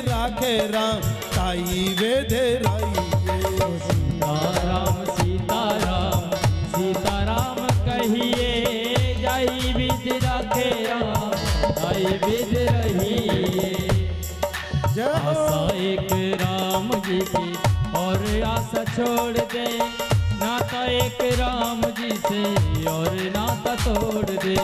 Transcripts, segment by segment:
राखे राम ताई वेद रहिए। सीताराम सीताराम सीताराम कहिए, जाई विध राखे राम ताई विध रहिए। आशा एक राम जी की और आशा छोड़ दे, नाता एक राम जी से और नाता तोड़ दे।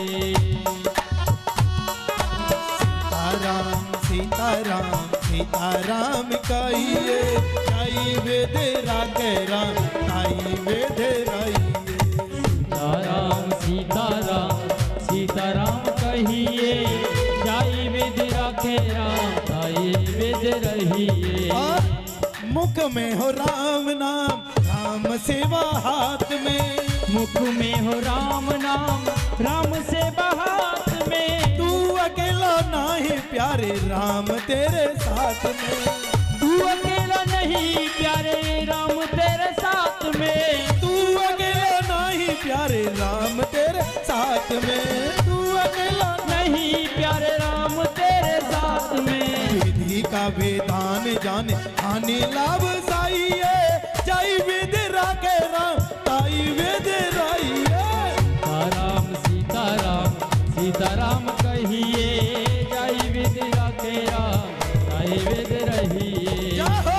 सीताराम सीताराम सीताराम कहिए, ताई वेद राखे राम ताई वेद रहिए। सीताराम सीताराम सीताराम कहिए, जाई विध राखे राम ताई विध रहिए। मुख में हो राम नाम राम सेवा हाथ में, मुख में हो राम नाम राम सेवा हाथ में। तू अकेला नहीं प्यारे राम तेरे साथ में, तू अकेला नहीं प्यारे राम तेरे साथ में। तू अकेला नहीं प्यारे राम तेरे साथ में, तू अकेला नहीं प्यारे राम तेरे साथ में। विधि का वेदान जाने हानि लाभ साई है, जय विध राखे राम ताई वेद रहिए। सीताराम सीताराम सीताराम कहिए, जाई विध राखे राम ताई विध रहिए। जाहो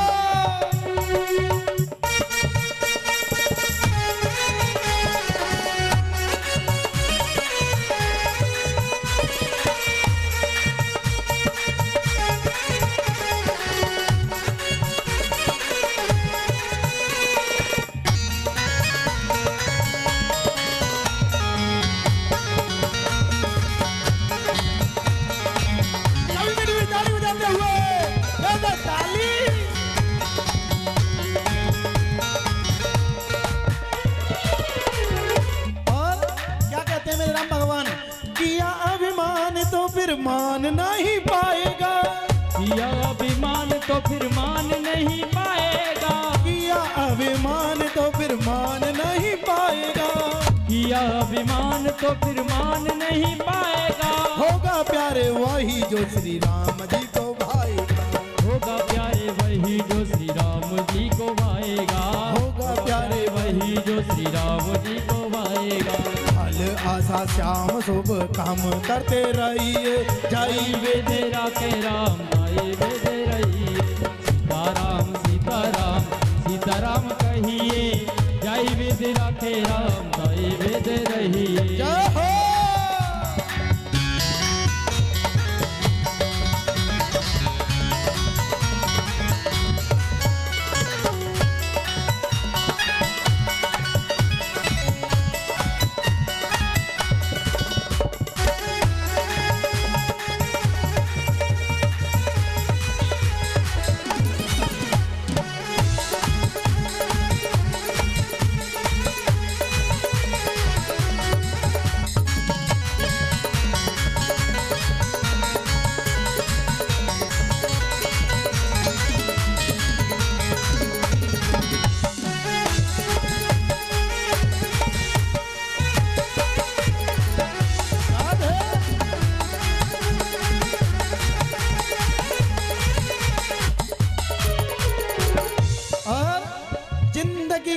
मान नहीं पाएगा, किया अभिमान तो फिर मान नहीं पाएगा। किया अभिमान तो फिर मान नहीं पाएगा, किया अभिमान तो फिर मान नहीं पाएगा। होगा प्यारे वही जो श्री राम जी को भाएगा, होगा प्यारे वही जो श्री राम जी को भाएगा। होगा प्यारे वही जो श्री राम जी को भाएगा। फल आशा श्याम शुभ काम करते रहिए, जय वेद राखे राम ताई वेद रहिए। सीताराम सीताराम सीताराम कहिए, जय वेद राखे राम ताई वेद रहिए। जय हो।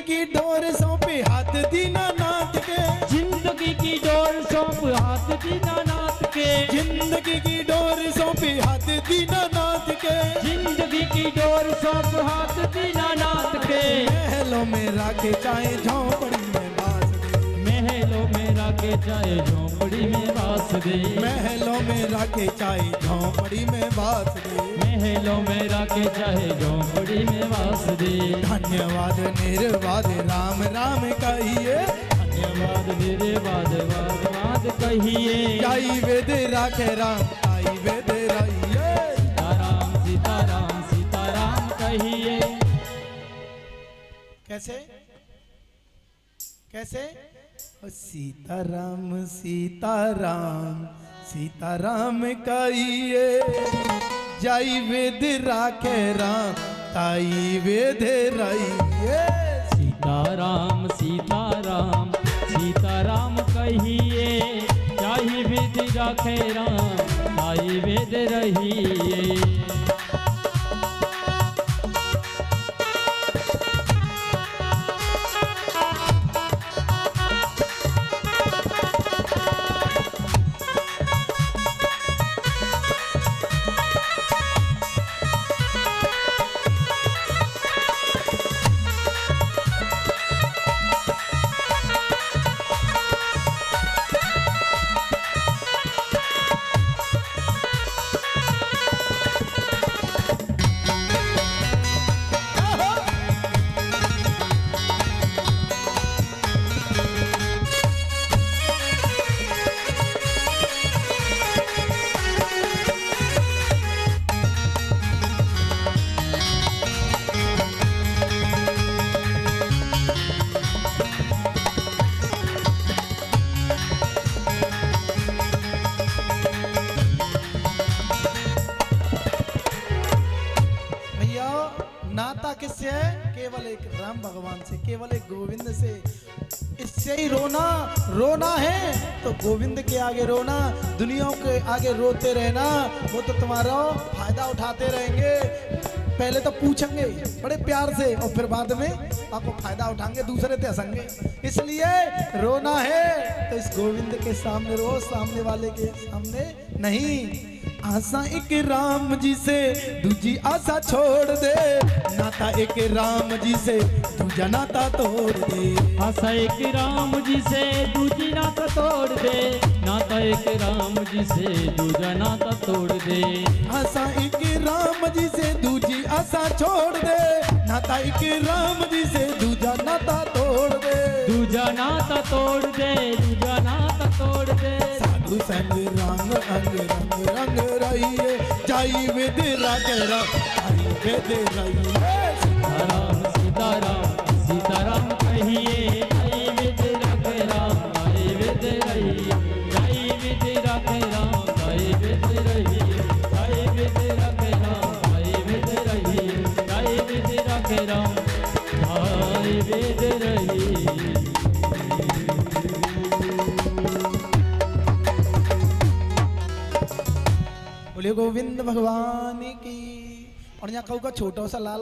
की डोर सौंपे हाथ दीनानाथ के, जिंदगी की डोर सौंप हाथ दीनानाथ के। जिंदगी की डोर सौंपे हाथ दीनानाथ के, जिंदगी की डोर सौंप हाथ दीनानाथ के। महलों में राखे चाहे झोंपड़ी में बास दे, महलों में राखे चाहे झोंपड़ी में बास दे। महलों में राखे चाहे झोंपड़ी में बास दे, महलों में राखे चाहे झोंपड़ी में वास दे। धन्यवाद निर्वाद राम राम कहिए, धन्यवाद निर्वाद वाद वाद कहिए। जय वेद राखे राम ताई वेद रहिए। सीताराम सीताराम सीताराम कहिए। कैसे कैसे? सीताराम सीताराम सीताराम कहिए, जय वेद राखे राम ताई वेद रहिए। सीताराम सीताराम सीताराम कहिए, जय वेद राखे राम ताई वेद रहिए। नाता किससे है? केवल एक राम भगवान से, केवल एक गोविंद से। इससे ही रोना है तो गोविंद के आगे रोना, दुनिया के आगे रोते रहना, वो तो तुम्हारा फायदा उठाते रहेंगे। पहले तो पूछेंगे बड़े प्यार से और फिर बाद में आपको फायदा उठाएंगे, दूसरे ते हंसेंगे। इसलिए रोना है तो इस गोविंद के सामने रो, सामने वाले के सामने नहीं। आशा एक राम जी से दूजी आशा छोड़ दे, नाता एक राम जी से दूजा नाता तोड़ दे। आशा एक राम जी से दूजी नाता तोड़ दे, नाता एक राम जी से दूजा नाता तोड़ दे। आशा एक राम जी से दूजी आशा छोड़ दे, नाता एक राम जी से दूजा नाता तोड़ दे। दूजा नाता तोड़ दे, दूजा नाता तोड़ दे। साधु संग रंग अंग रंग रंग रहिए, जाई विद राकेरा आई विद रहिए। सीताराम सीताराम सीताराम कहिए, आई विद राम आई विद रहिए, आई विद राम आई विद रहिए, आई विद राम आई विद रहिए, आई विद राम आई विद रहिए। बोले गोविंद भगवान की। और यहाँ कहूँ का छोटा सा लाल